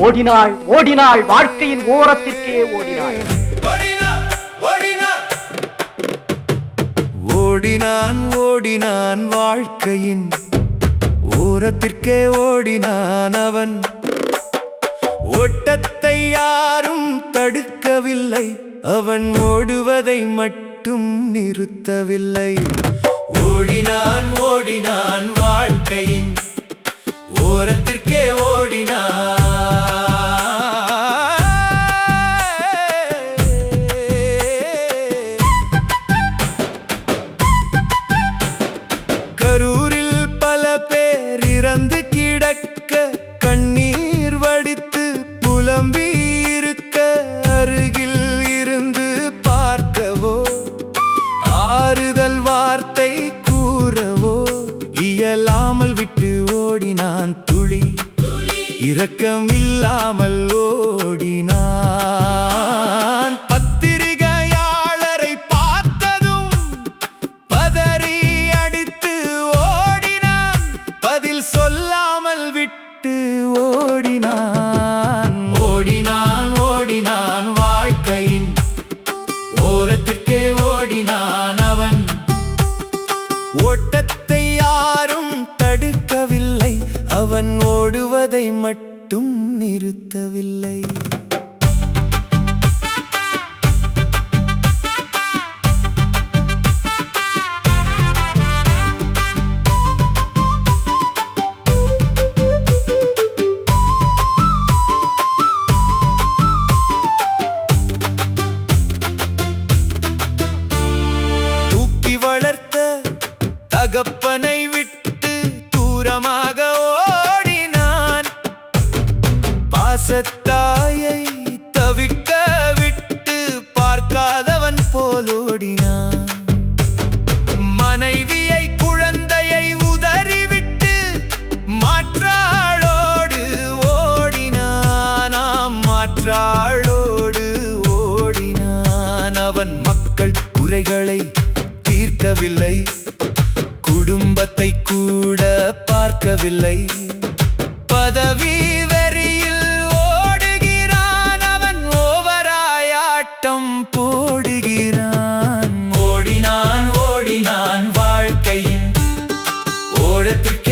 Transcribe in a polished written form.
ஓடினாள் ஓடினாள் வாழ்க்கையின் ஓரத்திற்கே ஓடினாள். ஓடினான் ஓடினான் வாழ்க்கையின் ஓரத்திற்கே ஓடினான் அவன். ஓட்டத்தை யாரும் தடுக்கவில்லை, அவன் ஓடுவதை மட்டும் நிறுத்தவில்லை. ஓடினான் ஓடினான் வாழ்க்கையின் ஓரத்திற்கே ஓடினான். கரூரில் பல பேர் இறந்து கிடக்க, கண்ணீர் வடித்து புலம்பி இருக்க, அருகில் இருந்து பார்க்கவோ ஆறுதல் வார்த்தை கூறவோ இயலாமல் விட்டு ஓடினான். துளி இரக்கம் இல்லாமல் ஓடினான். பத்திரிகையாளரை பார்த்ததும் பதறி அடித்து ஓடினான். பதில் சொல்லாமல் விட்டு ஓடினான். ஓடினான் ஓடினான் வாழ்க்கையின் ஓரத்திற்கே ஓடினான் அவன். ஓட்டத்தை யாரும் தடுக்கவில்லை, அவன் ஓடுவதை மட்டும் நிறுத்தவில்லை. தூக்கி வளர்த்த தகப்பனை விட்டு தூரமாக ஓடினான். பாசத்தாயை தவிக்க விட்டு பார்க்காதவன் போல் ஓடினான். மனைவியை குழந்தையை உதறிவிட்டு மாற்றாளோடு ஓடினான். மாற்றாளோடு ஓடினான் அவன். மக்கள் குறைகளை தீர்க்கவில்லை, குடும்பத்தை கூட பார்க்கவில்லை. பதவி வெறியில் ஓடுகிறான் அவன், ஓவராயாட்டம் போடுகிறான். ஓடினான் ஓடினான் வாழ்க்கையின் ஓரத்திற்கு